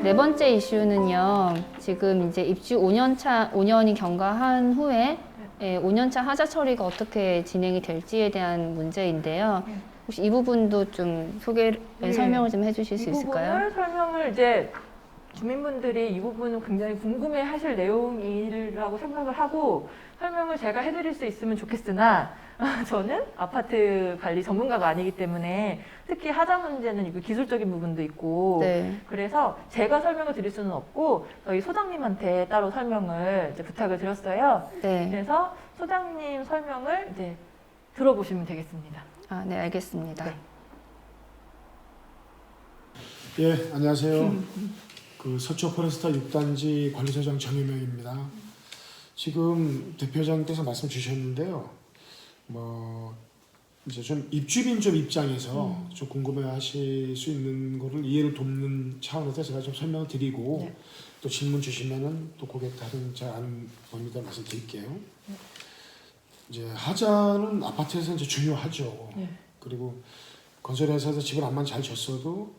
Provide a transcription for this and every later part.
네 번째 이슈는요. 지금 이제 입주 5년이 경과한 후에 5년차 하자 처리가 어떻게 진행이 될지에 대한 문제인데요. 혹시 이 부분도 좀 설명을 좀 해주실 수 있을까요? 이 부분을 설명을 이제 주민분들이 이 부분은 굉장히 궁금해하실 내용이라고 생각을 하고 설명을 제가 해드릴 수 있으면 좋겠으나 저는 아파트 관리 전문가가 아니기 때문에 특히 하자 문제는 이거 기술적인 부분도 있고 네. 그래서 제가 설명을 드릴 수는 없고 저희 소장님한테 따로 설명을 이제 부탁을 드렸어요. 네. 그래서 소장님 설명을 이제 들어보시면 되겠습니다. 아, 네, 알겠습니다. 네. 예, 안녕하세요. 서초 포레스타 6단지 관리소장 정유명입니다. 지금 대표장께서 말씀 주셨는데요. 이제 좀 입주민 입장에서 좀 궁금해하실 수 있는 거를 이해를 돕는 차원에서 제가 좀 설명을 드리고 네. 또 질문 주시면은 또 거기에 따른 잘 아는 범위다 말씀드릴게요. 네. 이제 하자는 아파트에서 이제 중요하죠. 네. 그리고 건설회사에서 집을 암만 잘 졌어도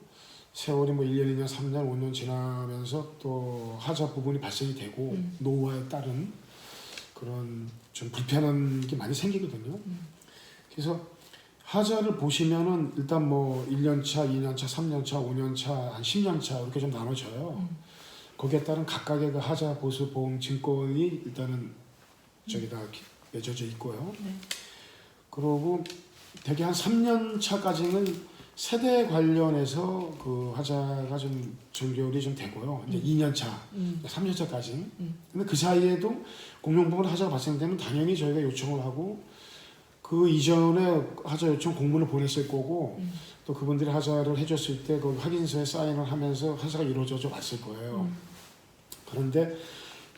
세월이 1년, 2년, 3년, 5년 지나면서 또 하자 부분이 발생이 되고 노후화에 따른 그런 좀 불편한 게 많이 생기거든요. 그래서 하자를 보시면은 일단 1년차, 2년차, 3년차, 5년차, 한 10년차 이렇게 좀 나눠져요. 거기에 따른 각각의 그 하자 보수 보험 증권이 일단은 저기다 맺어져 있고요. 네. 그러고 대개 한 3년 차까지는 세대 관련해서 그 하자가 좀 전결이 좀 되고요. 이제 2년 차, 3년 차까지. 근데 그 사이에도 공용부문 하자가 발생되면 당연히 저희가 요청을 하고 그 이전에 하자 요청 공문을 보냈을 거고 또 그분들이 하자를 해줬을 때 그 확인서에 사인을 하면서 하자가 이루어져 왔을 거예요. 그런데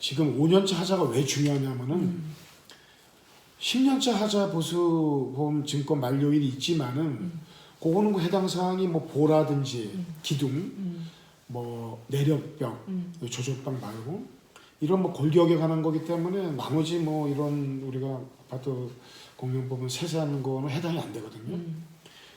지금 5년차 하자가 왜 중요하냐면은 10년차 하자 보수보험 증권 만료일이 있지만은 그거는 그 해당 사항이 보라든지 기둥, 내력벽, 조적방 말고 이런 골격에 관한 거기 때문에 나머지 이런 우리가 아파트 공용법은 세세한 거는 해당이 안 되거든요.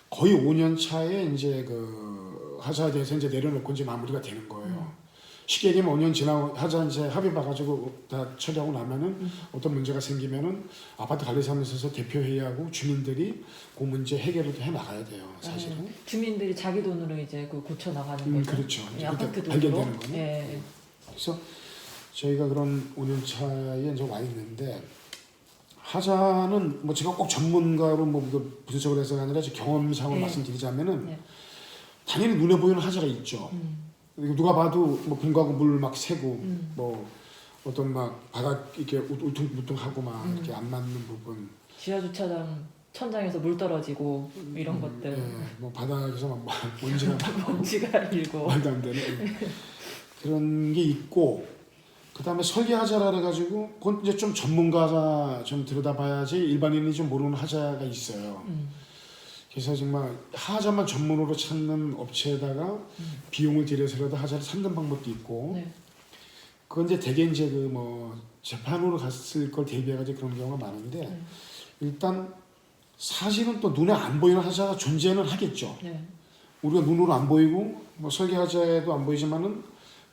거의 5년 차에 이제 그 하자에 대해서 이제 내려놓고 이제 마무리가 되는 거예요. 쉽게 얘기하면 5년 지나고 하자 이제 합의 봐가지고 다 처리하고 나면은 어떤 문제가 생기면은 아파트 관리사무소에서 대표회의하고 주민들이 그 문제 해결을 해 나가야 돼요, 사실은. 주민들이 자기 돈으로 이제 그 고쳐 나가는 거죠. 그렇죠. 예, 아파트 돈으로. 발견되는 거는. 예. 그래서 저희가 그런 5년 차에 이제 와 있는데 하자는 제가 꼭 전문가로 부수적으로 해서가 아니라 제 경험상으로 말씀드리자면은 당연히 눈에 보이는 하자가 있죠. 누가 봐도 분가구 물 막 새고 어떤 바닥 이렇게 울퉁불퉁하고 이렇게 안 맞는 부분. 지하 주차장 천장에서 물 떨어지고 이런 것들. 바닥에서 먼지가 먼지가 일고. 말도 안 되는 그런 게 있고 그다음에 설계하자라 해가지고 그건 이제 좀 전문가가 좀 들여다봐야지 일반인이 좀 모르는 하자가 있어요. 그래서 정말 하자만 전문으로 찾는 업체에다가 비용을 들여서라도 하자를 찾는 방법도 있고 네. 그건 이제 대개 이제 재판으로 갔을 걸 대비해가지고 그런 경우가 많은데 일단 사실은 또 눈에 안 보이는 하자가 존재는 하겠죠. 네. 우리가 눈으로 안 보이고 설계하자에도 안 보이지만은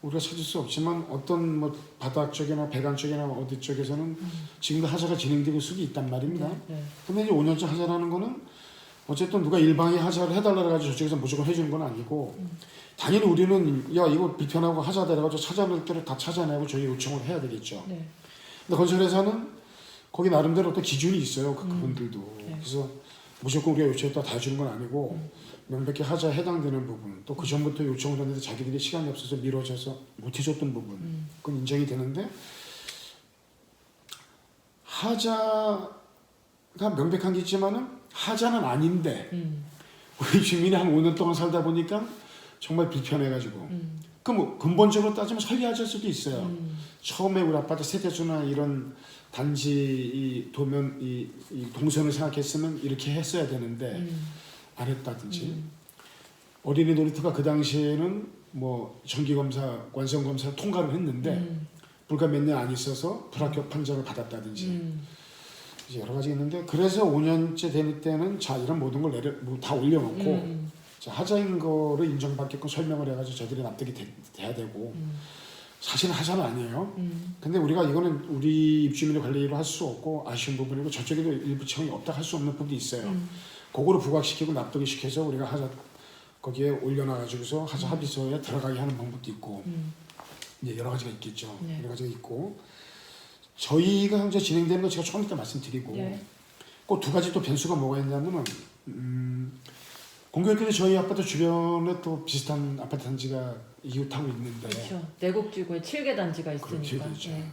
우리가 찾을 수 없지만 어떤 바닥 쪽이나 배관 쪽이나 어디 쪽에서는 지금도 하자가 진행되고 수도 있단 말입니다. 근데 이제 5년째 하자라는 거는 어쨌든 누가 일방에 하자를 해달라고 해가지고 저쪽에서 무조건 해주는 건 아니고 당연히 우리는 야 이거 불편하고 하자 돼가지고 찾아낼 때를 다 찾아내고 저희 요청을 해야 되겠죠. 근데 건설회사는 거기 나름대로 또 기준이 있어요. 그분들도. 그래서 무조건 우리가 요청했다 다 해주는 건 아니고 명백히 하자에 해당되는 부분 또 그 전부터 요청을 했는데 자기들이 시간이 없어서 미뤄져서 못 해줬던 부분 그건 인정이 되는데 하자가 명백한 게 있지만은 하자는 아닌데 우리 주민이 한 5년 동안 살다 보니까 정말 불편해가지고 그 근본적으로 따지면 설계하자일 수도 있어요. 처음에 우리 아파트 세대수나 이런 단지 이 도면 이 동선을 생각했으면 이렇게 했어야 되는데 안 했다든지 어린이 놀이터가 그 당시에는 정기검사, 관성검사를 통과를 했는데 불과 몇 년 안 있어서 불합격 판정을 받았다든지 이제 여러 가지 있는데 그래서 5년째 될 때는 자 이런 모든 걸 다 올려놓고 하자인 거를 인정받게끔 설명을 해가지고 저들이 납득이 돼야 되고 사실은 하자는 아니에요. 근데 우리가 이거는 우리 입주민의 관리로 할 수 없고 아쉬운 부분이고 저쪽에도 일부 채용이 없다 할 수 없는 부분이 있어요. 그거를 부각시키고 납득을 시켜서 우리가 하자 거기에 올려놔가지고서 하자 합의서에 들어가게 하는 방법도 있고 이제 여러 가지가 있겠죠. 네. 여러 가지가 있고 저희가 현재 진행되는 거 제가 조금 이따 말씀드리고 네. 그 두 가지 또 변수가 뭐가 있냐면은 공교롭게도 저희 아파트 주변에 또 비슷한 아파트 단지가 이웃하고 있는데 그렇죠. 내곡지구에 7개 단지가 그렇게 있으니까. 되죠. 네.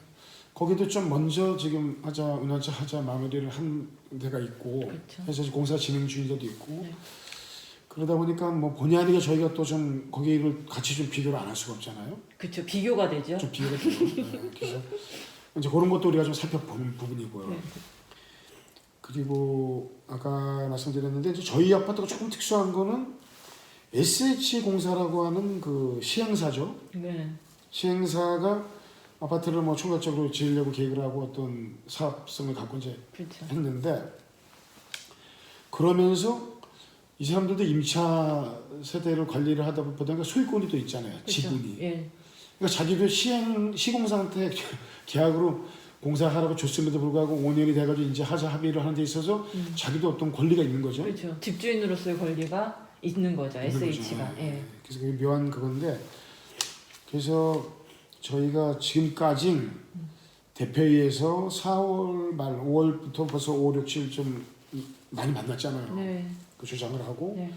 거기도 좀 먼저 지금 하자 운하자 하자 마무리를 한 데가 있고 그렇죠. 그래서 지금 공사 진행 중인 데도 있고 네. 그러다 보니까 뭐 본의 아니게 저희가 또 좀 거기를 같이 좀 비교를 안 할 수가 없잖아요. 그렇죠. 비교가 되죠. 좀 비교가 되고 그래서 이제 그런 것도 우리가 좀 살펴보는 부분이고요. 네. 그리고 아까 말씀드렸는데 이제 저희 아파트가 조금 특수한 거는 SH 공사라고 하는 그 시행사죠. 네. 시행사가 아파트를 뭐 총괄적으로 지으려고 계획을 하고 어떤 사업성을 갖고 이제 그렇죠. 했는데 그러면서 이 사람들도 임차 세대를 관리를 하다 보니까 소유권이 또 있잖아요. 그렇죠. 지분이. 예. 그러니까 자기도 시공사한테 계약으로 공사하라고 줬음에도 불구하고 5년이 돼가지고 이제 하자 합의를 하는 데 있어서 자기도 어떤 권리가 있는 거죠. 그렇죠. 집주인으로서의 권리가 있는 거죠. 있는 SH가. 거죠. 예. 그래서 그게 묘한 그건데 그래서 저희가 지금까지 대표회의에서 4월 말 5월부터 벌써 5, 6, 7 좀 많이 만났잖아요. 네. 그 주장을 하고 네.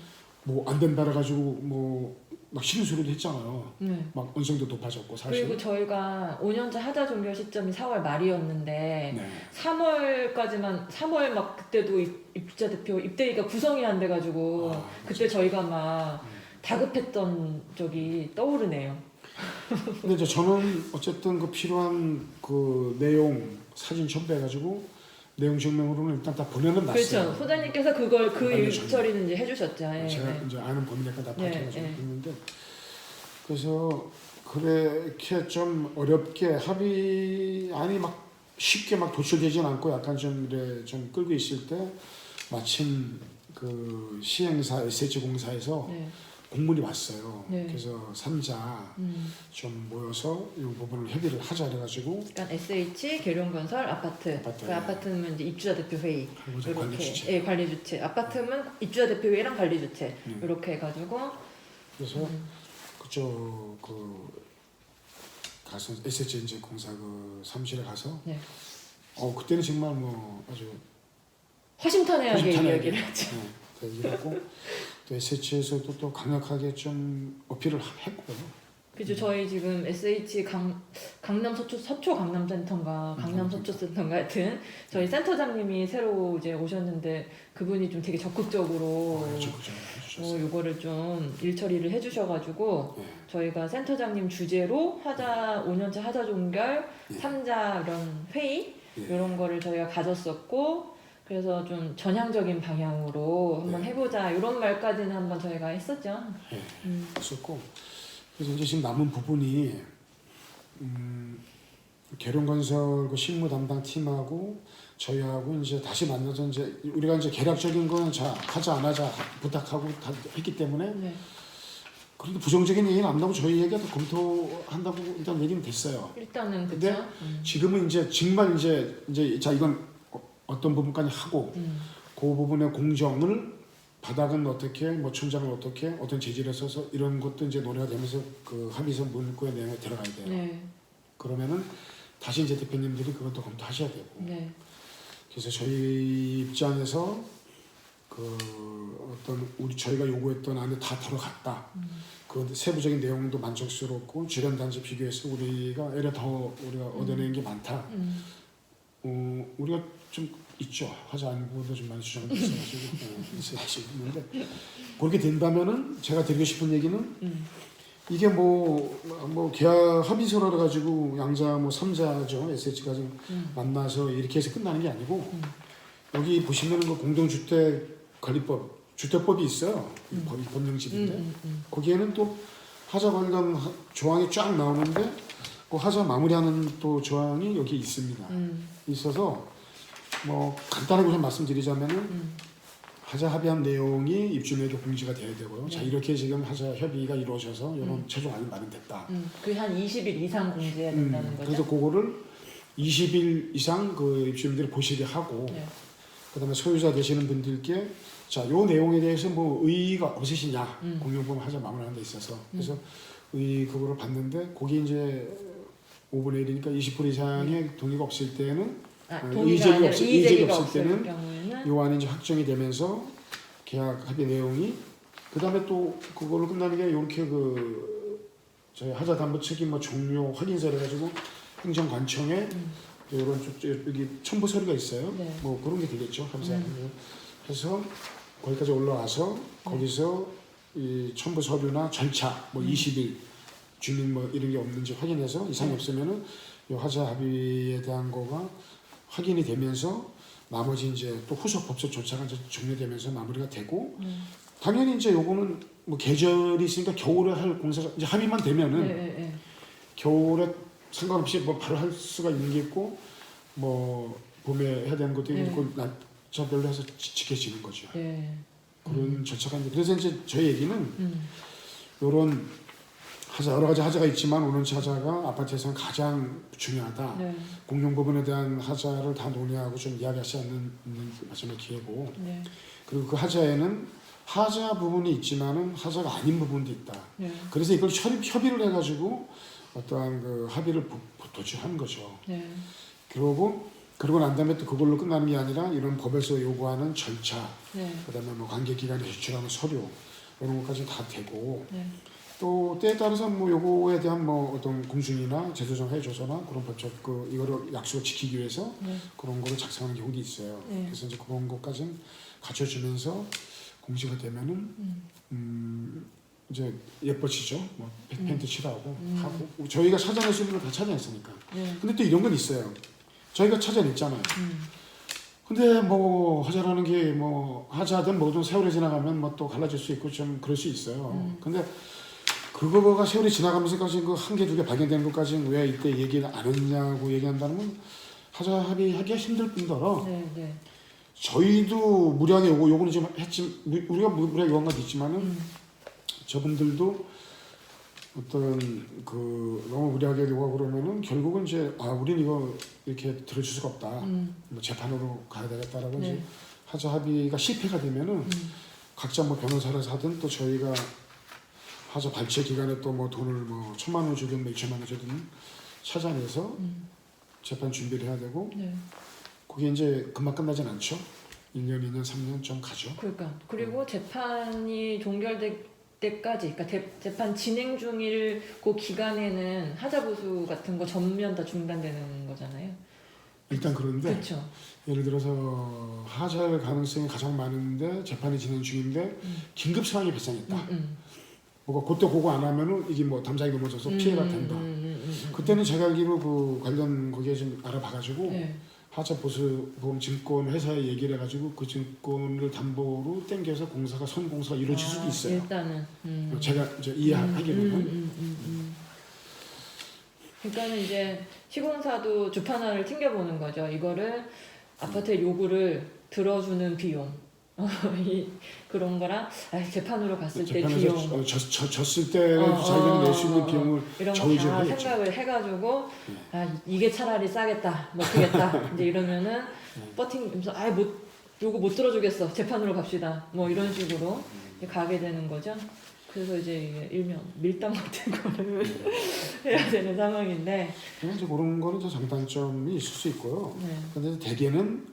뭐 안 된다 그래가지고 뭐 막 싫은 소리도 했잖아요. 네. 막 언성도 높아졌고 사실. 그리고 저희가 5년차 하자 종결 시점이 4월 말이었는데 네. 3월 막 그때도 입주자 대표 입대위가 구성이 안 돼가지고 아, 그때 저희가 막 다급했던 적이 떠오르네요. 근데 이제 저는 어쨌든 그 필요한 그 내용 사진 첨부해가지고 내용 증명으로는 일단 다 보내는 놨어요. 그렇죠. 소장님께서 그걸 그 빨리 일처리는 이제 해주셨죠. 예, 제가 예. 이제 아는 범위니까 다 네, 밝혀가지고 네. 했는데 그래서 그렇게 좀 어렵게 합의안이 막 쉽게 막 도출되진 않고 약간 좀 이래 좀 끌고 있을 때 마침 그 시행사 SH 공사에서 네. 공문이 왔어요. 네. 그래서 3자 좀 모여서 이 부분을 협의를 하자 그래가지고 그러니까 SH 계룡건설 아파트. 아파트. 그 아파트는 이제 입주자 대표 회의. 그리고 이제 관리 주체. 예, 관리 주체. 아파트는 입주자 대표 회의랑 관리 주체. 음. 이렇게 해가지고 그래서 그쪽 그 가서 SH 이제 공사 그 사무실에 가서 네. 그때는 정말 뭐 아주 허심탄회하게 허심탄회하게, 이야기를 하죠. 네, 얘기를 했고 또 SH에서도 또 강력하게 좀 어필을 했고요. 그죠. 저희 지금 SH 강남 서초 강남센터인가 강남 서초센터인가 하여튼 저희 센터장님이 새로 이제 오셨는데 그분이 좀 되게 적극적으로 요거를 좀 일처리를 해주셔가지고 네. 저희가 센터장님 주제로 5년차 하자 종결 네. 3자 이런 회의 네. 이런 거를 저희가 가졌었고 그래서 좀 전향적인 방향으로 한번 네. 해보자 이런 말까지는 한번 저희가 했었죠. 네, 했었고 그래서 이제 지금 남은 부분이 계룡건설 그 실무 담당 팀하고 저희하고 이제 다시 만나서 이제 우리가 이제 계략적인 건 자 하자 안 하자 부탁하고 다 했기 때문에 네. 그래도 부정적인 얘기는 안 나고 저희 얘기가 더 검토한다고 일단 얘기는 됐어요. 일단은 근데 그쵸. 지금은 이제 정말 이제 자 이건 어떤 부분까지 하고 그 부분의 공정을 바닥은 어떻게 뭐 천장은 어떻게 어떤 재질에 써서 이런 것도 이제 논의가 되면서 그 합의서 문구의 내용에 들어가야 돼요. 네. 그러면은 다시 이제 대표님들이 그것도 검토하셔야 되고. 네. 그래서 저희 입장에서 그 어떤 저희가 요구했던 안에 다 들어갔다. 그 세부적인 내용도 만족스럽고 주변 단지 비교해서 우리가 애려 더 우리가 얻어내는 게 많다. 우리가 좀 있죠. 하자 안보도 좀 많이 주장도 있어가지고 있는데 그렇게 된다면은 제가 드리고 싶은 얘기는 이게 뭐 계약 합의서라 가지고 양자 뭐 3자죠 SH가 좀 만나서 이렇게 해서 끝나는 게 아니고 여기 보시면은 그 공동주택관리법 주택법이 있어요. 법령집인데 거기에는 또 하자 관련 조항이 쫙 나오는데 그 하자 마무리하는 또 조항이 여기 있습니다. 있어서 뭐 간단하게 좀 말씀드리자면은 하자 합의한 내용이 입주민에게 공지가 돼야 되고요. 네. 자 이렇게 지금 하자 협의가 이루어져서 이런 최종 안이 마련됐다. 그 한 20일 이상 공지해야 된다는 거죠? 그래서 그거를 20일 이상 그 입주민들이 보시게 하고 네. 그다음에 소유자 되시는 분들께 자 요 내용에 대해서 뭐 의의가 없으시냐 공용보험 하자 마무리하는 데 있어서 그래서 그거를 봤는데 거기 이제 5분의 1이니까 20% 이상의 동의가 없을 때는 동의가 이의제기 없을 때는 경우에는 요안이 이제 확정이 되면서 계약 합의 내용이 그다음에 또 그걸로 끝나는 게 이렇게 그 저희 하자 담보 책임 뭐 종료 확인서를 가지고 행정관청에 이런 여기 첨부 서류가 있어요. 네. 뭐 그런 게 되겠죠. 해서 거기까지 올라와서 거기서 이 첨부 서류나 절차 뭐 20일 주민 뭐 이런 게 없는지 확인해서 이상이 없으면은 요 하자 합의에 대한 거가 확인이 되면서 나머지 이제 또 후속 법적 절차가 이제 종료되면서 마무리가 되고 당연히 이제 요거는 뭐 계절이 있으니까 겨울에 할 공사가 이제 합의만 되면은 겨울에 상관없이 뭐 바로 할 수가 있는 게 있고 뭐 봄에 해야 되는 것도 있고 날짜별로 해서 지켜지는 거죠. 그런 절차가 있는데 그래서 이제 저희 얘기는 요런 하자 여러 가지 하자가 있지만 원원치 하자가 아파트에서는 가장 중요하다. 공용부분에 대한 하자를 다 논의하고 좀 이야기할 수 있는 마지막 기회고 그리고 그 하자에는 하자 부분이 있지만은 하자가 아닌 부분도 있다. 그래서 이걸 협의를 해가지고 어떠한 그 합의를 도출하는 거죠. 그러고 난 다음에 또 그걸로 끝나는 게 아니라 이런 법에서 요구하는 절차, 그다음에 뭐 관계기관에 제출하는 서류 이런 것까지 다 되고 또 때에 따라서 뭐 요거에 대한 뭐 어떤 공증이나 제도정 해줘서나 그런 법적 그 이거를 약속을 지키기 위해서 그런 거를 작성하는 경우도 있어요. 그래서 이제 그런 것까지는 갖춰주면서 공시가 되면은 이제 예뻐지죠. 뭐 페인트 칠하고 하고 저희가 찾아낼 수 있는 걸 다 찾아냈으니까. 근데 또 이런 건 있어요. 저희가 찾아냈잖아요. 근데 뭐 하자라는 게 뭐 하자든 뭐든 세월이 지나가면 뭐 또 갈라질 수 있고 좀 그럴 수 있어요. 근데 그거가 세월이 지나가면서까지 그 한 개 두 개 발견되는 것까지는 왜 이때 얘기를 안 했냐고 얘기한다는 건 하자 합의하기가 힘들 뿐더러 저희도 무리하게 요거는 좀 했지 우리가 무리하게 요구한 건 있지만은 저분들도 어떤 그 너무 무리하게 요구하고 그러면은 결국은 이제 우린 이거 이렇게 들어줄 수가 없다. 뭐 재판으로 가야 되겠다라고 이제 하자 합의가 실패가 되면은 각자 뭐 변호사를 사든 또 저희가 하자 발췌 기간에 또 뭐 돈을 뭐 1,000만 원 주든 뭐 2,000만 원 주든 찾아내서 재판 준비를 해야 되고 그게 이제 금방 끝나진 않죠. 1년, 2년, 3년 좀 가죠. 그러니까 그리고 재판이 종결될 때까지, 그러니까 재판 진행 중일 그 기간에는 하자 보수 같은 거 전면 다 중단되는 거잖아요. 일단 그런데 그렇죠. 예를 들어서 하자할 가능성이 가장 많은데 재판이 진행 중인데 긴급 상황이 발생했다. 뭐가 그때 보고 안 하면은 이게 뭐 담장이 넘어져서 피해가 된다. 그때는 제가 알기로 그 관련 거기에 좀 알아봐가지고 하자 보수보험 증권 회사에 얘기를 해가지고 그 증권을 담보로 땡겨서 공사가 선공사가 이루어질 수도 있어요. 일단은 제가 이제 이해하기로는. 그러니까는 이제 시공사도 주판화를 튕겨보는 거죠. 이거를 아파트의 요구를 들어주는 비용. 그런 거랑 재판으로 갔을 때 비용 졌을 때 자기가 낼 수 있는 비용을 이런 거 저희가 다 생각을 해가지고 이게 차라리 싸겠다 못하겠다 이제 이러면은 버팅면서 요거 못 들어주겠어 재판으로 갑시다 뭐 이런 식으로 가게 되는 거죠. 그래서 이제 일명 밀당 같은 거를 해야 되는 상황인데 이제 그런 거는 좀 장단점이 있을 수 있고요. 근데 대개는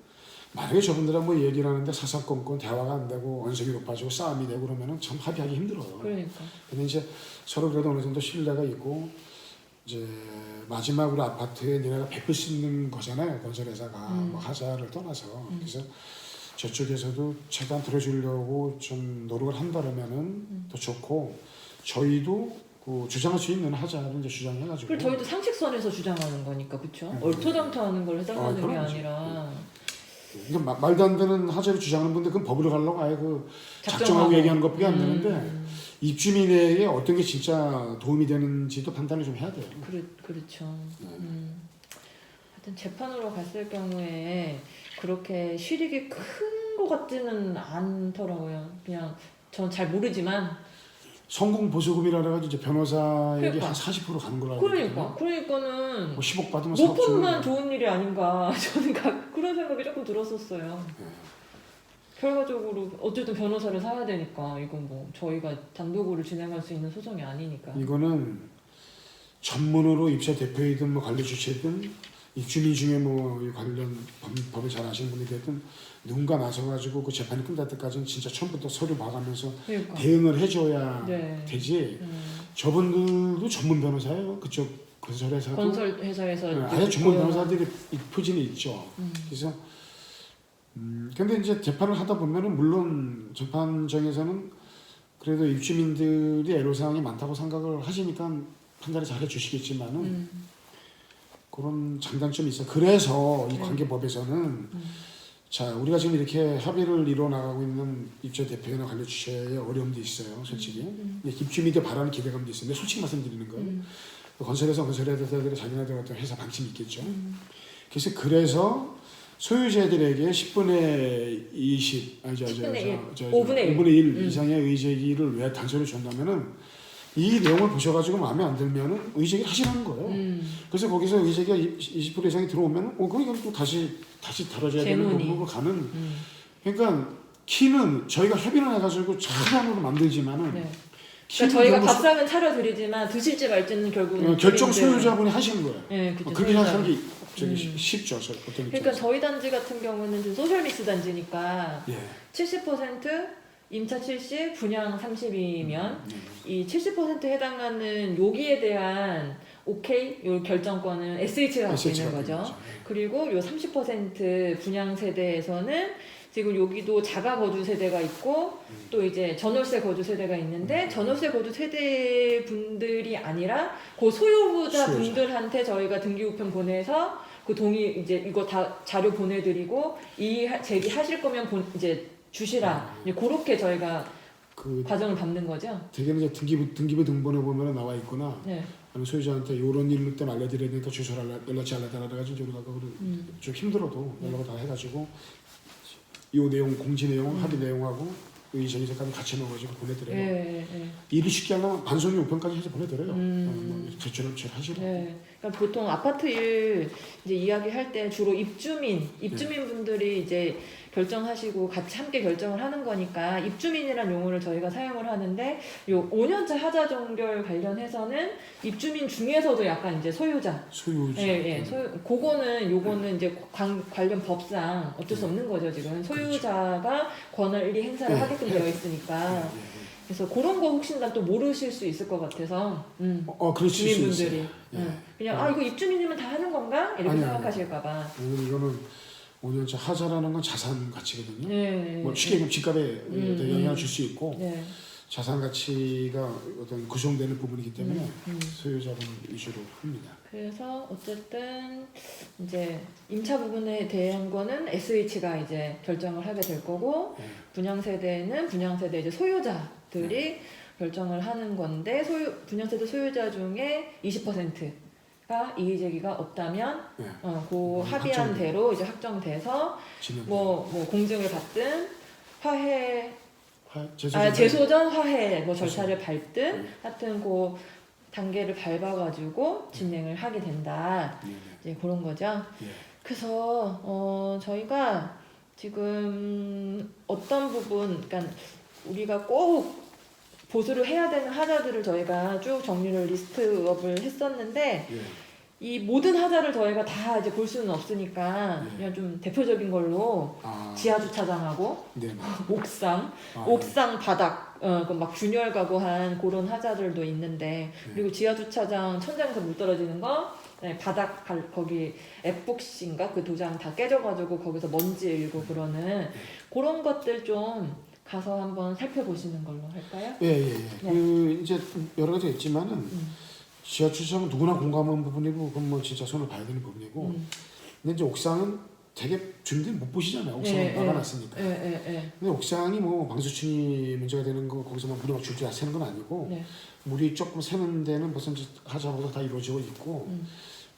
만약에 저분들하고 뭐 얘기를 하는데 사사건건 대화가 안 되고 언성이 높아지고 싸움이 되고 그러면은 참 합의하기 힘들어요. 그러니까. 근데 이제 서로 그래도 어느 정도 신뢰가 있고 이제 마지막으로 아파트에 니네가 베풀 수 있는 거잖아요. 건설회사가 뭐 하자를 떠나서 그래서 저쪽에서도 최대한 들어주려고 좀 노력을 한다면은 더 좋고 저희도 그 주장할 수 있는 하자를 이제 주장해가지고. 그리고 저희도 상식선에서 주장하는 거니까 그렇죠. 얼토당토하는 걸 해당하는 게 아니라. 그러니까 말도 안 되는 하자를 주장하는 분들 그건 법으로 가려고 아예 그 작정하고 얘기하는 것뿐이 안 되는데 입주민에게 어떤 게 진짜 도움이 되는지도 판단을 좀 해야 돼요. 그렇죠. 하여튼 재판으로 갔을 경우에 그렇게 실익이 큰 것 같지는 않더라고요. 그냥 전 잘 모르지만 성공 보수금이라 그래가지고 이제 변호사에게 그러니까. 한 40% 가는 걸로 알고 있거든요. 그러니까는 뭐 10억 받으면 4억 높으면 주는 좋은 일이 아닌가 저는 그런 생각이 조금 들었었어요. 결과적으로 어쨌든 변호사를 사야 되니까 이건 뭐 저희가 단독으로 진행할 수 있는 소송이 아니니까. 이거는 전문으로 입사 대표이든 뭐 관리 주체든 입주민 중에 뭐 이 관련 법을 잘 아시는 분이 됐든 누군가 나서가지고 그 재판이 끝날 때까지는 진짜 처음부터 서류 봐가면서 그러니까. 대응을 해줘야 네. 되지. 저분들도 전문 변호사예요. 그쪽 건설회사도. 건설 회사에서 아예 전문 변호사들이 이 표진이 있죠. 그래서 근데 이제 재판을 하다 보면은 물론 재판정에서는 그래도 입주민들이 애로사항이 많다고 생각을 하시니까 판단을 잘 해주시겠지만은 그런 장단점이 있어. 그래서 이 관계법에서는 자 우리가 지금 이렇게 협의를 이뤄 나가고 있는 입주 대표나 관리 주체에 어려움도 있어요, 솔직히. 입주민들 바라는 기대감도 있는데 솔직히 말씀드리는 거예요. 건설회사들이 자기네들 어떤 회사 방침이 있겠죠. 그래서 소유자들에게 10분의 20, 5분의 1 이상의 의제기를 왜 단서를 줬냐면은 이 내용을 보셔가지고 마음에 안 들면은 의제기를 하시라는 거예요. 그래서 거기서 의제기가 20% 이상이 들어오면 그러니까 또 다시 다뤄져야 되는 부분으로 가는. 그러니까 키는 저희가 협의를 해가지고 차량으로 만들지만은. 네. 그러니까 저희가 밥상은 차려드리지만 드실지 말지는 결국은 결정 소유자분이 하시는 거예요. 네, 그렇죠. 그렇게 하는 게 쉽죠. 어떤 그러니까 저희 단지 같은 경우는 지금 소셜믹스 단지니까 예. 70% 임차 70, 분양 30이면 이 70% 해당하는 여기에 대한 오케이 요 결정권은 SH가 갖고 있는 거죠. 그리고 요 30% 분양 세대에서는 지금 여기도 자가 거주 세대가 있고 또 이제 전월세 거주 세대가 있는데 전월세 거주 세대 분들이 아니라 그 소유자 분들한테 저희가 등기우편 보내서 그 동의 이제 이거 다 자료 보내드리고 이 제기하실 거면 이제 주시라. 이제 그렇게 저희가 그 과정을 밟는 거죠. 대개는 이제 등기부 등본에 보면 나와 있거나 네. 아니면 소유자한테 이런 일로 때문에 알려드려야 되니까 주소를 연락치 않았다라 가지고 우리가 좀 힘들어도 연락을 다 해가지고 이 내용 공지 내용 합의 내용하고 이 저기서까지 같이 넣어가지고 보내드려요. 네. 일이 쉽게 하려면 반송이 우편까지 해서 보내드려요. 제출을 하시라고. 네. 그러니까 보통 아파트 일 이제 이야기할 때 주로 입주민 분들이 이제 결정하시고 같이 함께 결정을 하는 거니까 입주민이란 용어를 저희가 사용을 하는데 요 5년차 하자 종결 관련해서는 입주민 중에서도 약간 이제 소유자. 예. 요거는 이제 관련 법상 어쩔 수 없는 거죠, 지금. 소유자가 권리 행사를 하게끔 되어 있으니까. 그래서 그런 거 혹시나 또 모르실 수 있을 것 같아서 주민분들이 그냥 이거 입주민이면 다 하는 건가? 이렇게 생각하실까 봐. 이거는 5년차 하자라는 건 자산 가치거든요. 네. 뭐 쉽게 얘기하면 집값에 영향을 줄 수 있고 네. 자산 가치가 어떤 구성되는 부분이기 때문에 소유자분 위주로 합니다. 그래서 어쨌든 이제 임차 부분에 대한 거는 SH가 이제 결정을 하게 될 거고 분양 세대는 분양 세대 이제 소유자들이 결정을 하는 건데 분양 세대 소유자 중에 20%가 이의 제기가 없다면 그 합의한 대로 이제 확정돼서 뭐 공증을 받든 제소전 화해 뭐 절차를 밟든 하여튼 그 단계를 밟아가지고 진행을 하게 된다. 이제 그런 거죠. 그래서 저희가 지금 어떤 부분, 그러니까 우리가 꼭 보수를 해야 되는 하자들을 저희가 쭉 정리를 리스트업을 했었는데 이 모든 하자를 저희가 다 이제 볼 수는 없으니까 그냥 좀 대표적인 걸로 지하 주차장하고 옥상 바닥 막 균열 가구한 그런 하자들도 있는데 그리고 지하 주차장 천장에서 물 떨어지는 거 바닥 거기 에폭시인가 그 도장 다 깨져가지고 거기서 먼지 일고 그러는 그런 것들 좀 가서 한번 살펴보시는 걸로 할까요? 그 이제 여러 가지가 있지만은 지하 주차장은 누구나 공감하는 부분이고 그건 뭐 진짜 손을 봐야 되는 부분이고 근데 이제 옥상은 되게 주민들이 못 보시잖아요. 옥상은 막아놨으니까. 근데 옥상이 뭐 방수층이 문제가 되는 거 거기서 막 물이 막 줄줄 새는 건 아니고 물이 조금 새는 데는 벌써 이제 하자보다 다 이루어지고 있고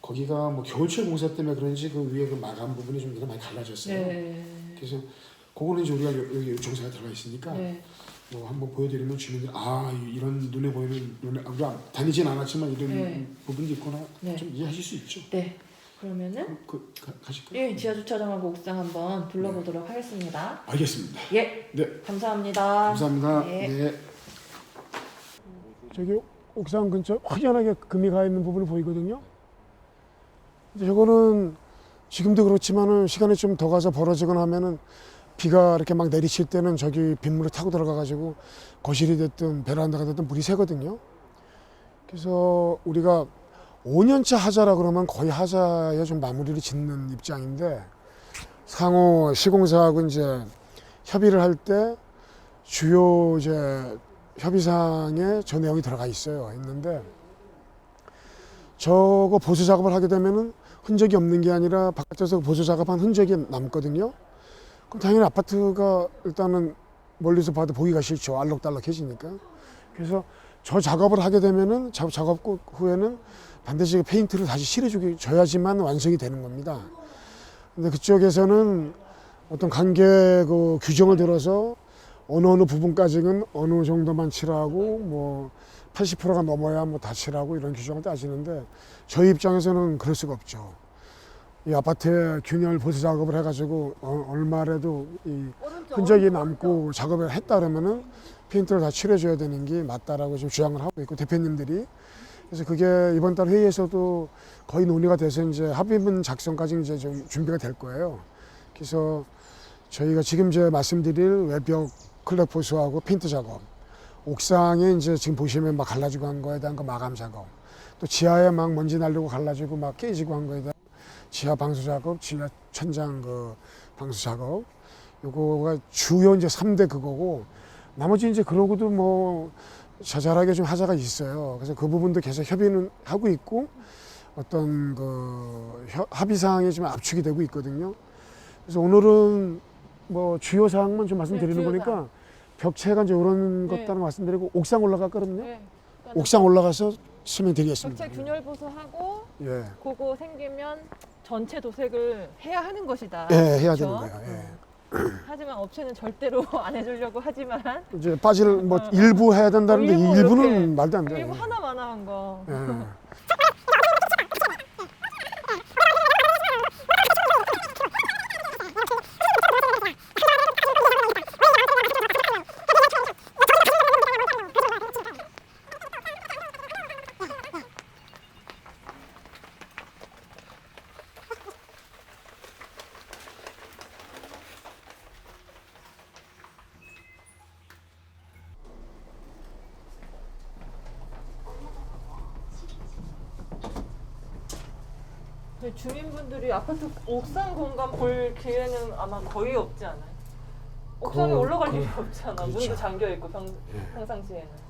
거기가 뭐 겨울철 공사 때문에 그런지 그 위에 그 마감 부분이 좀 많이 갈라졌어요. 그래서 그거는 이제 우리가 여기 정사가 들어가 있으니까 네. 뭐 한번 보여드리면 주민들이 이런 눈에 보이는 우리가 다니진 않았지만 이런 네. 부분도 있구나 네. 좀 이해하실 수 있죠. 네. 그러면은 가실까요? 예, 지하 주차장하고 옥상 한번 둘러보도록 하겠습니다. 알겠습니다. 예. 네. 감사합니다. 감사합니다. 네. 네. 저기 옥상 근처 확연하게 금이 가 있는 부분이 보이거든요. 이제 저거는 지금도 그렇지만은 시간이 좀 더 가서 벌어지거나 하면은 비가 이렇게 막 내리칠 때는 저기 빗물을 타고 들어가 가지고 거실이 됐든 베란다가 됐든 물이 새거든요. 그래서 우리가 5년차 하자라 그러면 거의 하자에 좀 마무리를 짓는 입장인데 상호 시공사하고 이제 협의를 할 때 주요 이제 협의사항에 저 내용이 들어가 있는데 저거 보수 작업을 하게 되면은 흔적이 없는 게 아니라 바깥에서 보수 작업한 흔적이 남거든요. 그럼 당연히 아파트가 일단은 멀리서 봐도 보기가 싫죠. 알록달록해지니까. 그래서 저 작업을 하게 되면은 작업 후에는 반드시 페인트를 다시 칠해줘야지만 완성이 되는 겁니다. 근데 그쪽에서는 어떤 관계 그 규정을 들어서 어느 부분까지는 어느 정도만 칠하고 뭐 80%가 넘어야 뭐 다 칠하고 이런 규정을 따지는데 저희 입장에서는 그럴 수가 없죠. 이 아파트에 균열 보수 작업을 해가지고 얼마라도 이 흔적이 남고 작업을 했다 그러면은 페인트를 다 칠해줘야 되는 게 맞다라고 지금 주장을 하고 있고 대표님들이 그래서 그게 이번 달 회의에서도 거의 논의가 돼서 이제 합의문 작성까지 이제 좀 준비가 될 거예요. 그래서 저희가 지금 이제 말씀드릴 외벽 클럽 보수하고 페인트 작업, 옥상에 이제 지금 보시면 막 갈라지고 한 거에 대한 그 마감 작업, 또 지하에 막 먼지 날리고 갈라지고 막 깨지고 한 거에 대한 지하 방수 작업, 지하 천장 그 방수 작업, 요거가 주요 이제 3대 그거고 나머지 이제 그러고도 뭐 자잘하게 좀 하자가 있어요. 그래서 그 부분도 계속 협의는 하고 있고 어떤 그 합의 사항이 좀 압축이 되고 있거든요. 그래서 오늘은 뭐 주요 사항만 좀 말씀드리는 주요 거니까 사항. 벽체가 이제 이런 네. 것들은 말씀드리고 옥상 올라갔거든요. 네. 옥상 올라가서 설명드리겠습니다. 벽체 균열 보수하고 예, 그거 생기면 전체 도색을 해야 하는 것이다. 예, 해야 그렇죠? 되는 거예요. 예. 하지만 업체는 절대로 안 해주려고 하지만 이제 빠질 뭐 일부 해야 된다는데 일부 일부는 이렇게 말도 안 돼요. 일부 하나마나 한 거. 예. 저희 주민분들이 아파트 옥상 공간 볼 기회는 아마 거의 없지 않아요? 옥상에 올라갈 일이 없잖아. 그렇죠. 문도 잠겨 있고 예. 평상시에는.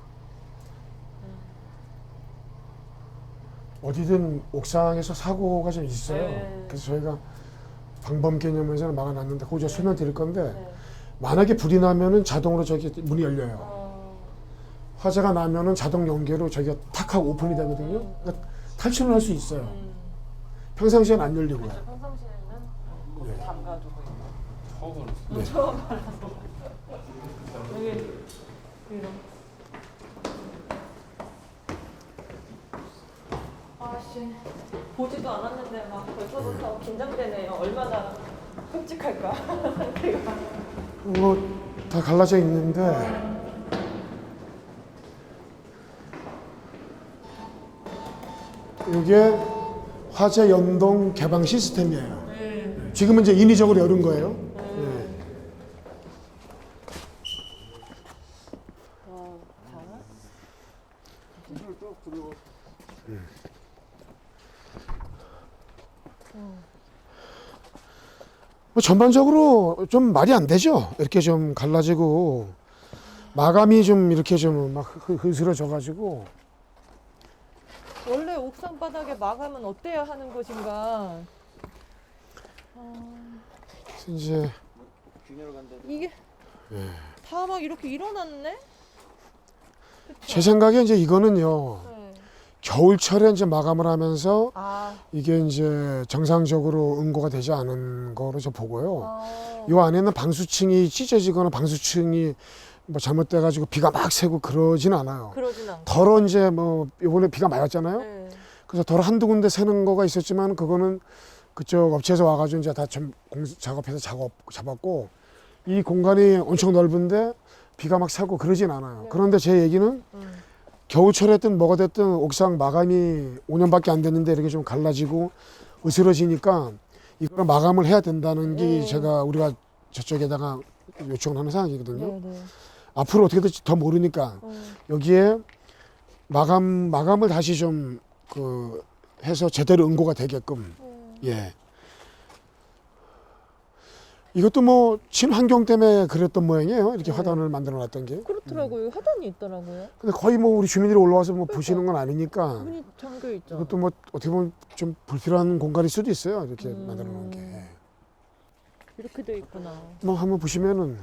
어디든 옥상에서 사고가 좀 있어요. 네. 그래서 저희가 방범 개념에서는 막아놨는데 그거 제가 설명드릴 건데 네. 만약에 불이 나면은 자동으로 저기 문이 열려요. 어, 화재가 나면은 자동 연계로 저기가 탁 하고 오픈이 되거든요. 그러니까 탈출을 할 수 있어요. 평상시에는 안 열리고요. 그렇죠. 평상시에는 거기 네. 잠가두고 있고. 처음 알았어요. 네. 처음 알아서. 여기 이런. 아씨 보지도 않았는데 막 벌써부터 긴장되네요. 얼마나 끔찍할까 상태가. 뭐 다 갈라져 있는데 이게 화재 연동 개방 시스템이에요. 지금은 이제 인위적으로 열은 거예요. 네. 뭐 전반적으로 좀 말이 안 되죠. 이렇게 좀 갈라지고 마감이 좀 이렇게 좀 막 흐스러져 가지고 원래 옥상 바닥에 마감은 어때야 하는 것인가? 이제 이게 다 막 이렇게 일어났네? 제 생각에 이제 이거는요. 네. 겨울철에 이제 마감을 하면서 아, 이게 이제 정상적으로 응고가 되지 않은 거로 저 보고요. 아. 요 안에는 방수층이 찢어지거나 방수층이 뭐 잘못돼 가지고 비가 막 새고 그러진 않아요. 그러진 않고. 덜어 이제 뭐 이번에 비가 많이 왔잖아요. 네. 그래서 덜어 한두 군데 새는 거가 있었지만 그거는 그쪽 업체에서 와가지고 이제 다 작업해서 잡았고 이 공간이 엄청 넓은데 비가 막 새고 그러진 않아요. 네. 그런데 제 얘기는 겨울철에 됐든 뭐가 됐든 옥상 마감이 5년밖에 안 됐는데 이렇게 좀 갈라지고 으스러지니까 이거를 마감을 해야 된다는 게 네. 제가 우리가 저쪽에다가 요청을 하는 상황이거든요. 네, 네. 앞으로 어떻게 될지 더 모르니까 여기에 마감을 다시 좀 그 해서 제대로 응고가 되게끔 예. 이것도 뭐 친환경 때문에 그랬던 모양이에요. 이렇게 네. 화단을 만들어 놨던 게. 그렇더라고요. 하단이 있더라고요. 근데 거의 뭐 우리 주민들이 올라와서 뭐 그러니까. 보시는 건 아니니까 문이 잠겨 있죠. 이것도 뭐 어떻게 보면 좀 불필요한 공간일 수도 있어요. 이렇게 만들어 놓은 게. 이렇게 돼 있구나. 뭐 한번 보시면은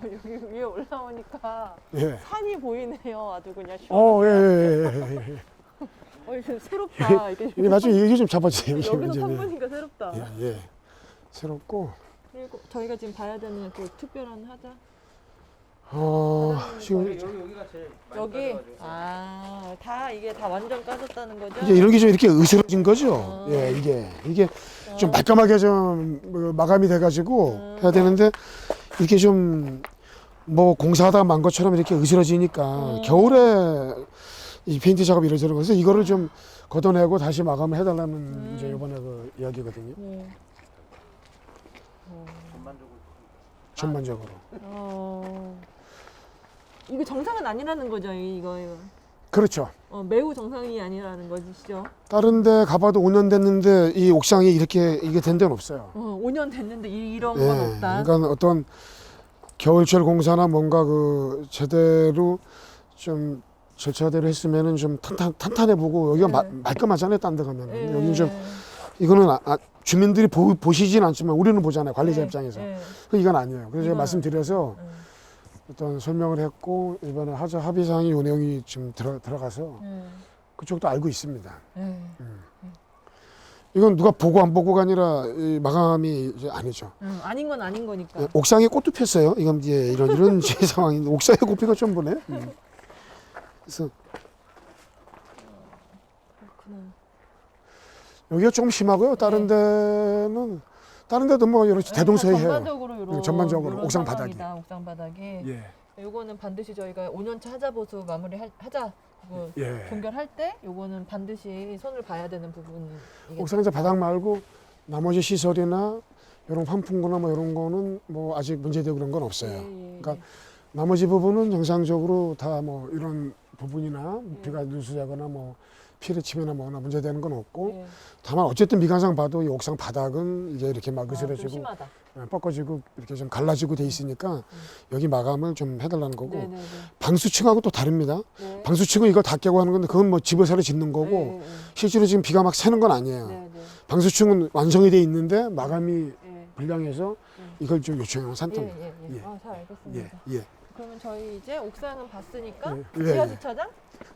여기 위에 올라오니까 예. 산이 보이네요. 아주 그냥 예, 시원하게. 예. 좀 새롭다. 이게 이게 나중에 이게 좀 잡아주세요. 여기서 이제. 산 보니까 새롭다. 예, 예. 새롭고 그리고 저희가 지금 봐야 되는 그 특별한 하자. 지금 여기가 제일 많이 여기 빠져가지고. 다 이게 다 완전 까졌다는 거죠? 이제 이런 게 좀 이렇게 으스러진 거죠. 예, 이게 좀 말끔하게 좀 마감이 돼가지고 해야 되는데 이렇게 좀 뭐 공사하다가 만 것처럼 이렇게 으스러지니까 겨울에 이 페인트 작업이 이루어지는 거라서 이거를 좀 걷어내고 다시 마감을 해달라는 이제 이번에 그 이야기거든요. 전반적으로. 이거 정상은 아니라는 거죠, 이거. 그렇죠. 매우 정상이 아니라는 것이죠. 다른 데 가봐도 5년 됐는데 이 옥상이 이게 된 데는 없어요. 5년 됐는데 이런 예, 건 없다. 그러니까 어떤 겨울철 공사나 뭔가 그 제대로 좀 절차대로 했으면은 좀 탄탄해 보고 여기가 네. 말끔하잖아요. 딴 데 가면 예. 은 여기는 좀 이거는 주민들이 보시진 않지만 우리는 보잖아요. 관리자 예, 입장에서. 예. 이건 아니에요. 그래서 제가 이거는- 말씀드려서 어떤 설명을 했고 이번에 하자 합의사항이 요 내용이 지금 들어가서 그쪽도 알고 있습니다. 이건 누가 보고 안 보고가 아니라 이 마감이 이제 아니죠. 아닌 건 아닌 거니까. 예, 옥상에 꽃도 폈어요. 이건 이제 이런 상황인데 옥상에 꽃피가 좀 보네. 그래서 그렇구나. 여기가 좀 심하고요. 다른 데도 뭐 여러 대동소이해요. 전반적으로 요런 전반적으로 요런 옥상 바닥이. 상황이다, 옥상 바닥이. 예, 요거는 반드시 저희가 5년차 하자보수 하자 뭐 예. 종결할 때 요거는 반드시 손을 봐야 되는 부분이겠죠. 옥상 이제 바닥 말고 나머지 시설이나 이런 환풍구나 뭐 이런 거는 뭐 아직 문제되고 그런 건 없어요. 그러니까 나머지 부분은 정상적으로 다 뭐 이런 부분이나 비가 누수자거나 뭐 피를 치거나 뭐나 문제되는 건 없고 예. 다만 어쨌든 미관상 봐도 이 옥상 바닥은 이제 이렇게 막 좀 으스러지고 심하다. 뻗어지고 이렇게 좀 갈라지고 돼 있으니까 여기 마감을 좀 해달라는 거고 네네네. 방수층하고 또 다릅니다. 네. 방수층은 이걸 다 깨고 하는 건데 그건 뭐 집을 새로 짓는 거고 네, 네, 실제로 지금 비가 막 새는 건 아니에요. 네, 네. 방수층은 완성이 돼 있는데 마감이 네. 불량해서 이걸 좀 요청한 상태입니다. 예. 예. 잘 알겠습니다. 예. 그러면 저희 이제 옥상은 봤으니까 예, 지하 예. 주차장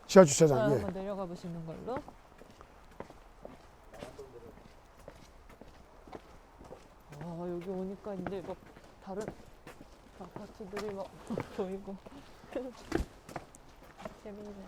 지하 주차장. 예. 한번 내려가 보시는 걸로. 여기 오니까 이제 막 다른 아파트들이 막 보이고 재밌네.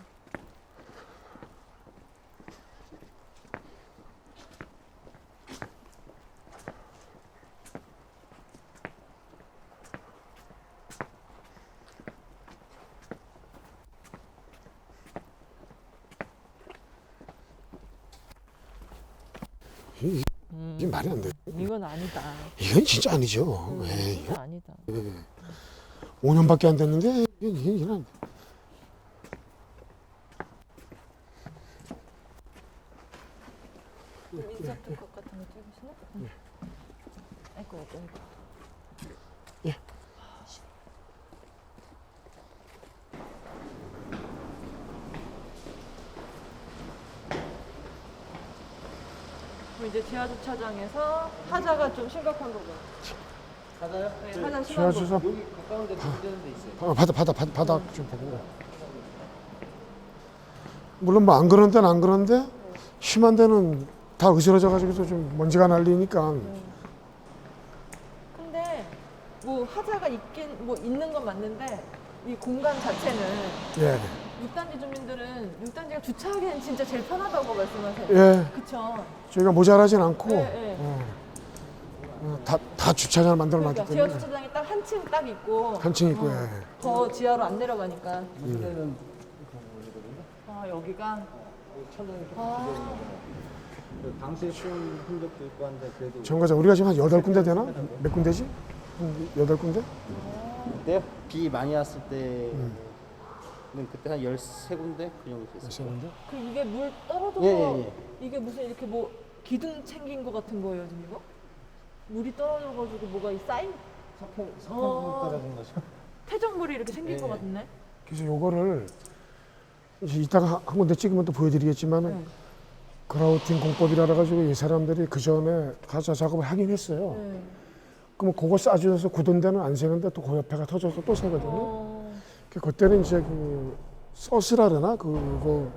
이게 말이 안 돼. 이건 아니다. 이건 진짜 아니죠. 예, 이건 아니다. 5년밖에 안 됐는데 이건 안 돼. 인서트 컷 같은 거 찍으시나? 아이고. 예. 그럼 지하 주차장에서 하자가 좀 심각한 거고요. 맞아요? 네, 하자 심한 지하 거. 주차 여기 가까운 데 되는 데 있어요. 바닥 좀 보고. 물론 뭐 안 그런 데는 안 그런데 심한 데는 다 으스러져 가지고서 좀 먼지가 날리니까 근데 뭐 하자가 있긴 뭐 있는 건 맞는데 이 공간 자체는 예. 6단지 주민들은 6단지가 주차하기엔 진짜 제일 편하다고 말씀하세요. 예. 그쵸? 저희가 모자라진 않고 네, 네. 다 주차장을 만들어 놨기 그러니까 지하 때문에 주차장이 딱 한 층 딱 있고 한 층 있고 예. 더 지하로 안 내려가니까. 그때는 아 여기가 천장이 좀 아, 그 당시에 쏜 흔적도 있고 한데 그래도 정거장 우리가 지금 한 8군데 되나? 몇 군데지? 한 8군데? 그때 비 많이 왔을 때는 그때 한 13군데 그 정도 몇 됐어요. 군데? 그 이게 물 떨어져서 예. 이게 무슨 이렇게 뭐 기둥 챙긴 거 같은 거예요 지금 이거? 물이 떨어져가지고 뭐가 이 쌓인 석탄 어. 떨어진 거죠. 퇴적물이 이렇게 생긴 거 예. 같은데? 그래서 요거를 이제 이따가 한 군데 찍으면 또 보여드리겠지만은 네. 그라우팅 공법이라 가지고 이 사람들이 그 전에 가짜 작업을 하긴 했어요. 네. 그럼 그거 싸주셔서 굳은 데는 안 새는데 또 그 옆에가 터져서 또 새거든요. 어, 그때는 이제 그 서스라 그러나 그거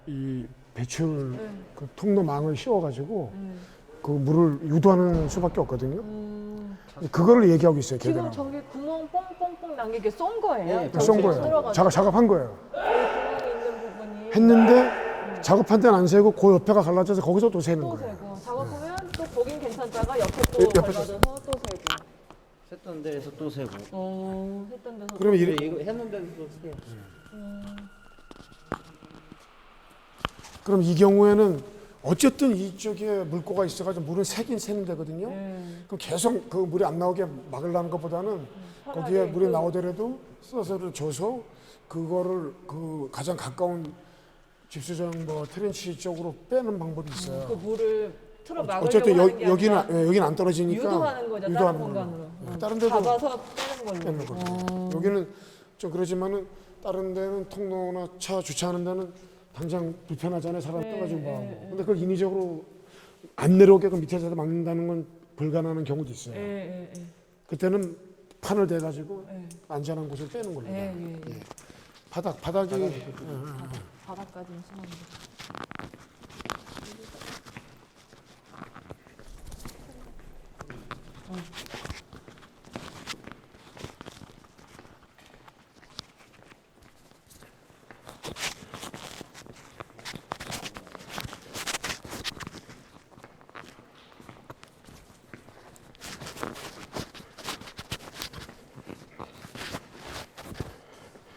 이 배출 네. 그 통로망을 씌워가지고 네. 그 물을 유도하는 수밖에 없거든요. 음, 그거를 얘기하고 있어요. 지금 걔들은. 저기 구멍 뻥뻥뻥 난 게 이게 쏜 거예요? 네, 저기 쏜 거예요. 들어가지고 작업한 거예요. 구멍이 있는 부분이 했는데 작업한 데는 안 새고 그 옆에가 갈라져서 거기서 또 새는 또 거예요. 새고 작업하면 또 거긴 괜찮다가 옆에 또 옆에 또 갈라져서 또 새고 샜던 데에서 또 세고. 했던 데서 그러면 근데 이거 했는데도 세. 그럼 이 경우에는 어쨌든 이쪽에 물고가 있어가지고 물은 새긴 새는 되거든요. 그럼 계속 그 물이 안 나오게 막으려는 것보다는 거기에 차라리 물이 그- 나오더라도 서서를 줘서 그거를 그 가장 가까운 집수정 뭐 트렌치 쪽으로 빼는 방법이 있어요. 그 물을 틀어 막으려고 어쨌든 하는 게 여기는 아니라 여기는 안 떨어지니까 유도하는 거죠. 다른 유도하는 공간으로. 거예요. 다른 데도 잡아서 빼는 걸로. 빼는 거예요. 여기는 좀 그러지만은 다른 데는 통로나 차 주차하는 데는 당장 불편하잖아요. 사람 네, 떠가지고 막. 네, 네. 근데 그걸 인위적으로 안 내려오게끔 밑에서 막는다는 건 불가능한 경우도 있어요. 예. 그때는 판을 대가지고 예. 안전한 곳을 빼는 겁니다. 예. 바닥이 바닥까지는 심한데.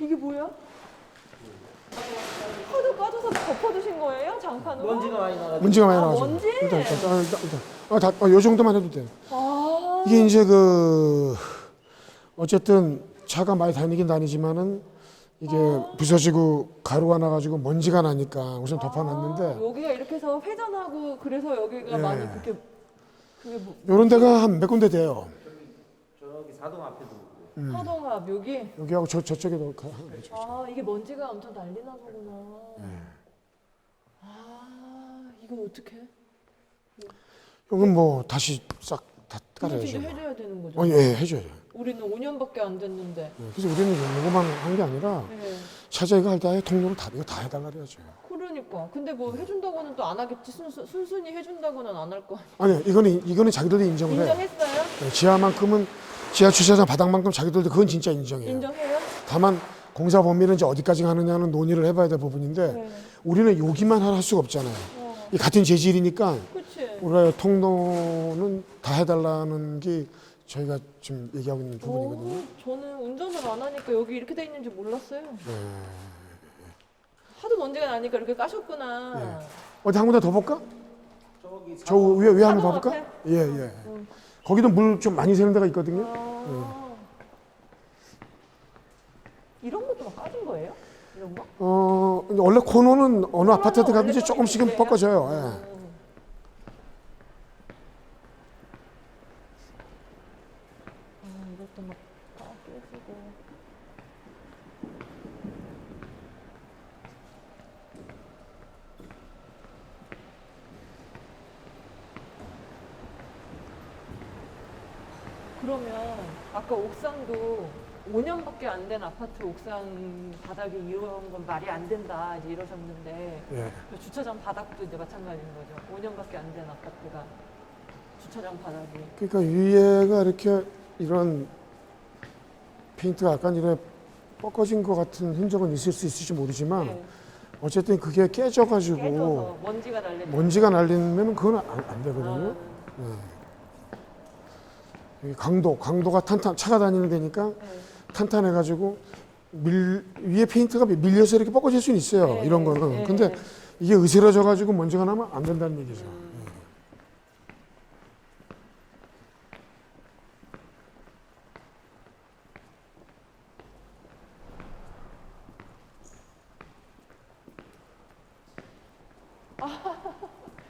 이게 뭐야? 하도 까져서 덮어두신 거예요? 장판으로? 먼지가 많이 나가지고. 문제가 많이 아, 나가죠. 먼지? 일단 요 정도만 해도 돼요. 아, 이게 이제 그 어쨌든 차가 많이 다니긴 다니지만은 이게 부서지고 가루가 나가지고 먼지가 나니까 우선 덮어놨는데 여기가 이렇게 해서 회전하고 그래서 여기가 예. 많이 그게 뭐 요런 데가 한 몇 군데 돼요. 저기 사동 앞에도 하동합 여기 여기하고 저쪽에도 아 이게 먼지가 엄청 난리나 보구나. 아 이거 어떻게? 여긴 뭐 다시 싹 다 이거 깔아야죠. 진짜 해줘야 되는 거죠. 예, 해줘야죠. 우리는 5년밖에 안 됐는데. 예, 그래서 우리는 요거만 한 게 아니라 네. 차저희가 할 때 통로를 이거 다 해달라 그래야죠. 그러니까. 근데 뭐 해준다고는 또 안 하겠지. 순순히 해준다고는 안 할 거 아니야. 아니 이거는 자기들도 인정을 해. 인정했어요? 예, 지하만큼은 지하 주차장 바닥만큼 자기들도 그건 진짜 인정해요. 인정해요? 다만 공사 범위를 이제 어디까지 가느냐는 논의를 해봐야 될 부분인데 네. 우리는 여기만 할 수가 없잖아요. 이 같은 재질이니까 그치. 우리가 통로는 다 해달라는 게 저희가 지금 얘기하고 있는 부분이거든요. 저는 운전을 안 하니까 여기 이렇게 돼 있는지 몰랐어요. 네. 하도 먼지가 나니까 이렇게 까셨구나. 어디 한 군데 더 볼까? 저기 저 위에 한번 더 사동 볼까? 앞에? 예. 거기도 물 좀 많이 새는 데가 있거든요. 아. 이런 것도 막 까진 거예요? 이런 거? 원래 코너는 어느 아파트든 원래 가든지 조금씩은 뻥이 꺾어져요. 예. 이것도 막 깨지고. 그러면 아까 옥상도 5년밖에 안 된 아파트 옥상 바닥이 이런 건 말이 안 된다 이제 이러셨는데 예. 그 주차장 바닥도 이제 마찬가지인 거죠. 5년밖에 안 된 아파트가 주차장 바닥이. 그러니까 위에가 이렇게 이런 페인트가 약간 이렇게 꺾어진 것 같은 흔적은 있을 수 있을지 모르지만 네. 어쨌든 그게 깨져가지고 깨져서 먼지가 날리는. 먼지가 날리면 그건 안 되거든요. 이 강도가 차가 다니는 데니까 네. 탄탄해가지고 위에 페인트가 밀려서 이렇게 뻗어질 수는 있어요. 네, 이런 거는. 네, 근데 네. 이게 으스러져가지고 먼지가 나면 안 된다는 얘기죠.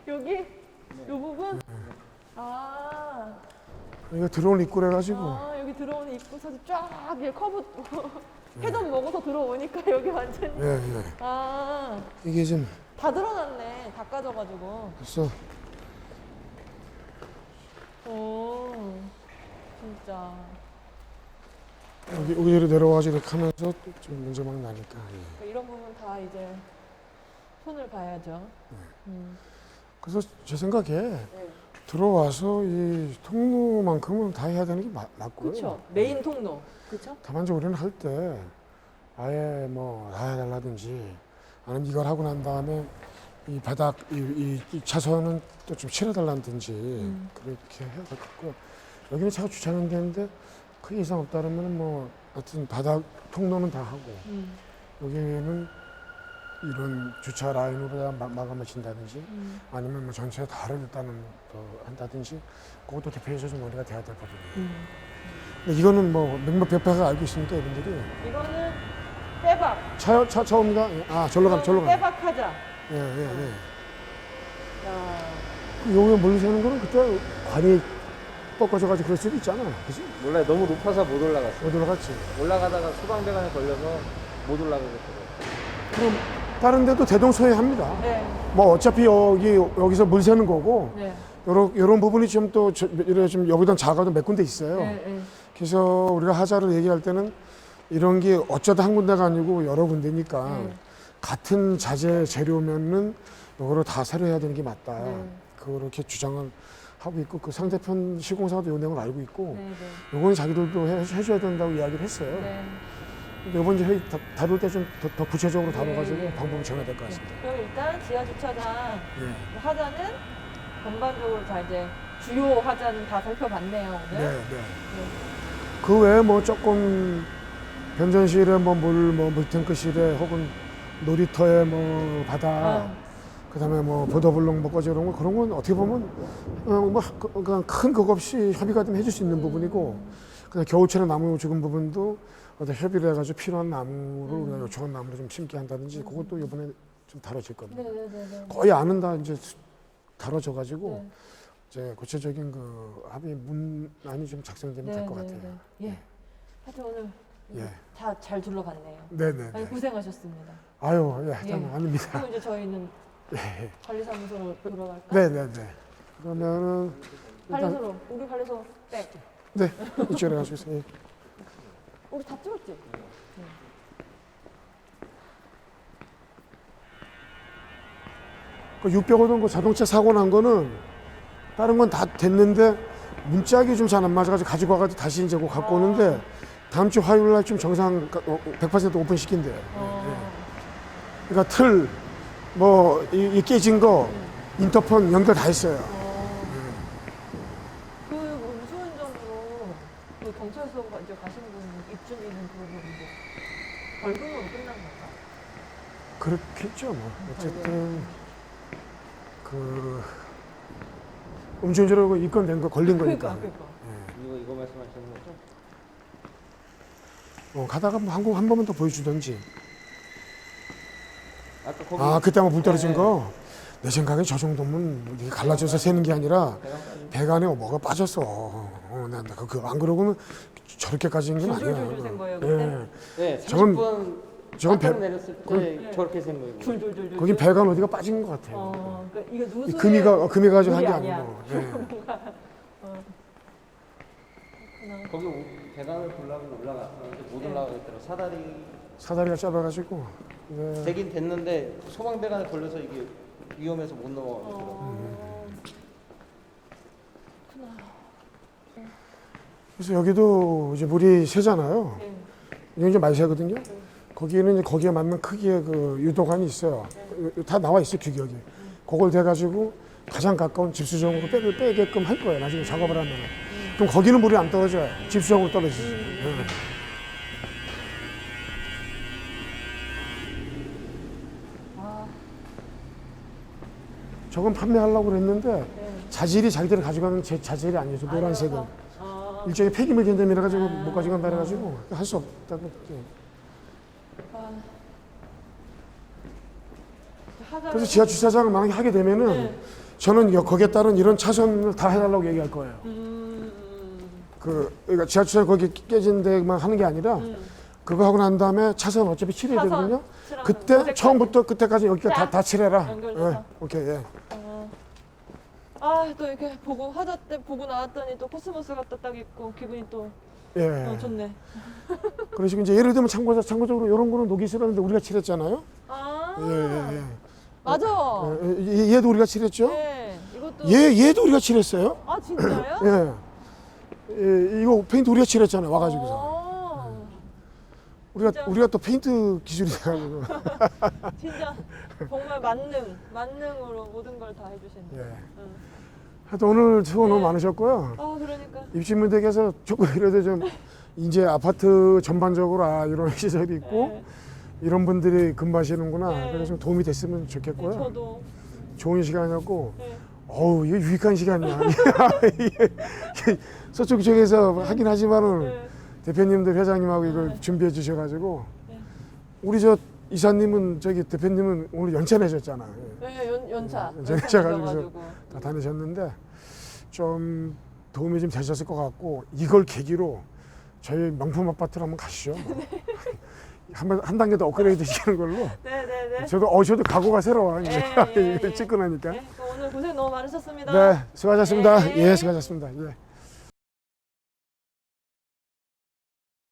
여기 이 부분. 이거 들어온 입구래 가지고 여기 들어오는 입구서도 쫙 이게 커브 회전 먹어서 들어오니까 여기 완전히. 예. 이게 좀 다 드러났네. 다 까져가지고. 벌써 오, 진짜. 여기로 내려와가지고 이렇게 하면서 좀 문제 막 나니까. 예. 그러니까 이런 부분 다 이제 손을 봐야죠. 그래서 제 생각에 네. 들어와서 이 통로만큼은 다 해야 되는 게 맞고요. 그렇죠. 메인 통로. 그렇죠? 다만 이제 우리는 할 때 아예 뭐 다 해달라든지 아니면 이걸 하고 난 다음에 이 바닥 이 차선은 또 좀 칠해달라든지 그렇게 해야 될 것 같고요. 여기는 차가 주차하는 데인데 크게 이상 없다 그러면 뭐 하여튼 바닥 통로는 다 하고 여기는 이런 주차 라인으로 마감하신다든지 아니면 뭐 전체 다를 일단은 더 한다든지 그것도 대표적으로 좀 논의가 돼야 될 부분이에요. 근데 이거는 뭐 몇몇 벽파가 알고 있으니까 이분들이 이거는 빼박. 차옵니다. 아 절로 가면 빼박하자. 예. 야, 여기 멀리서 하는 거는 그때 관이 꺾어져가지고 그럴 수도 있잖아. 그지? 몰라요. 너무 높아서 못 올라갔어요. 못 올라갔지. 올라가다가 소방대관에 걸려서 못 올라가겠더라고요. 그럼 다른 데도 대동소이합니다. 네. 뭐 어차피 여기서 물 새는 거고 네. 요런 부분이 좀 또 좀 여기다 작아도 몇 군데 있어요. 네. 그래서 우리가 하자를 얘기할 때는 이런 게 어쩌다 한 군데가 아니고 여러 군데니까 같은 자재 재료면은 이거를 다 새로 해야 되는 게 맞다. 그렇게 주장을 하고 있고 그 상대편 시공사도 이 내용을 알고 있고 요거는 자기들도 해줘야 된다고 이야기를 했어요. 근데 이번 회의 다룰 때 좀 더 구체적으로 다뤄가지고 방법을 정해야 될 것 같습니다. 그럼 일단 지하 주차장 예. 하자는 전반적으로 다 이제 주요 하자는 다 살펴봤네요 오늘. 네. 그 외에 뭐 조금 변전실에 뭐 물탱크실에 혹은 놀이터에 뭐 바다 그다음에 뭐 보더블록 뭐 꺼져 이런 거 그런 건 어떻게 보면 그냥 큰 그거 없이 협의가 좀 해줄 수 있는 부분이고 그다음 겨울철에 나무 죽은 부분도 어떤 협의를 해가지고 필요한 나무를 우리가 요청한 나무를 좀 심게 한다든지 그것도 이번에 좀 다뤄질 겁니다. 네네네. 거의 안은 다 이제 다뤄져가지고 이제 구체적인 그 합의 문안이 좀 작성되면 될 것 같아요. 예. 하여튼 오늘 예. 다 잘 둘러봤네요. 네네. 아니 고생하셨습니다. 아유, 예, 하여튼 예. 아닙니다. 그럼 이제 저희는 관리사무소로 돌아갈까? 네네네. 그러면은 일단 관리소로 우리 관리소 백. 네 이쪽으로 가시겠어요. 예. 우리 다 찍었지? 그 600원 정도 자동차 사고 난 거는 다른 건 다 됐는데 문짝이 좀 잘 안 맞아가지고 가지고 와가지고 다시 이제 그거 갖고 오는데 다음 주 화요일 날 좀 정상 100% 오픈시킨대요. 그러니까 틀, 뭐, 이 깨진 거, 인터폰 연결 다 했어요. 그 음주운전으로 그 경찰서 이제 가시는 분 입주민은 그러면 이제 벌금으로 끝난 건가? 그렇겠죠, 뭐. 어쨌든, 그, 음주운전으로 입건된 거, 걸린 거니까. 그러니까. 이거 말씀하시는 거죠? 가다가 뭐 한 번만 더 보여주던지. 아까 거기 아, 그때 한번 물 떨어진 거? 내 생각에 저 정도면 이게 갈라져서 새는 게 아니라 배관에 뭐가 빠졌어. 안 그러고는 저렇게까지인 건 아니야. 줄줄줄 센 거예요, 그때? 네, 저건- 30분 저건 배 배- 내렸을 때 저렇게 생 거예요. 줄줄줄줄. 거기 배관 어디가 빠진 것 같아요. 그러니까 이게 누수에 금이 가지고 한 게 물이 아니야. 아니고. 예. 거기 계단을 보려고 올라갔는데 못 네. 올라가겠더라고. 사다리가 짧아가지고. 네. 되긴 됐는데 소방대간에 걸려서 이게 위험해서 못 넘어가겠더라고. 어. 그래서 여기도 이제 물이 새잖아요. 네. 이건 이제 많이 새거든요. 거기는 이제 거기에 맞는 크기의 그 유도관이 있어요. 다 나와 있어 규격이. 그걸 대가지고 가장 가까운 집수정으로 빼게끔 할 거예요. 나중에 작업을 하면. 그럼 거기는 물이 안 떨어져요. 집수정으로 떨어지지. 네. 저건 판매하려고 그랬는데 자질이 자기들이 가져가는 제 자질이 아니에요. 저 노란색은. 아, 일종의 폐기물 견뎌내라 가지고 못 가져간다 그래가지고 할 수 없다고. 그래서 지하 주차장을 만약에 하게 되면은 네. 저는 거기에 따른 이런 차선을 다 해달라고 얘기할 거예요. 그러니까 지하 주차장 거기 깨진 데만 하는 게 아니라 그거 하고 난 다음에 차선 어차피 칠해야 차선 되거든요. 칠하는 그때 거기까지. 처음부터 끝에까지 여기가 쫙 다 칠해라. 연결돼서. 예, 오케이. 예. 아, 또 이렇게 보고 화자 때 보고 나왔더니 또 코스모스가 딱 있고 기분이 또 예. 좋네. 그러시고 이제 예를 들면 참고적으로 이런 거는 녹이 싫었는데 우리가 칠했잖아요. 아, 예. 맞아. 얘도 우리가 칠했죠. 네, 이것도. 얘도 우리가 칠했어요. 아, 진짜요? 예. 이거 페인트 우리가 칠했잖아요. 와가지고서. 어, 진짜. 우리가 또 페인트 기술이 돼가지고. 진짜 정말 만능으로 모든 걸 다 해주시네. 예. 응. 하여튼 오늘 수고 너무 네. 많으셨고요. 아, 그러니까. 입주민들께서 조금 그래도 좀 이제 아파트 전반적으로 이런 시설이 있고 네. 이런 분들이 근무하시는구나. 네. 그래서 좀 도움이 됐으면 네, 좋겠고요. 저도. 좋은 시간이었고, 네. 어우, 이게 유익한 시간이야. 이게 서쪽 쪽에서 하긴 하지만은 네. 대표님들 회장님하고 이걸 네. 준비해 주셔가지고 네. 우리 저 이사님은 대표님은 오늘 연차 내셨잖아요. 네, 연차. 연차 가지고서 가지고. 다 다니셨는데 좀 도움이 좀 되셨을 것 같고 이걸 계기로 저희 명품 아파트로 한번 가시죠. 뭐. 한 단계 더 업그레이드 시키는 걸로. 네네네. 저도 각오가 새로워. 이제 예, 예, 이걸 예. 찍고 나니까. 네, 오늘 고생 너무 많으셨습니다. 네, 수고하셨습니다. 네. 예, 수고하셨습니다. 예.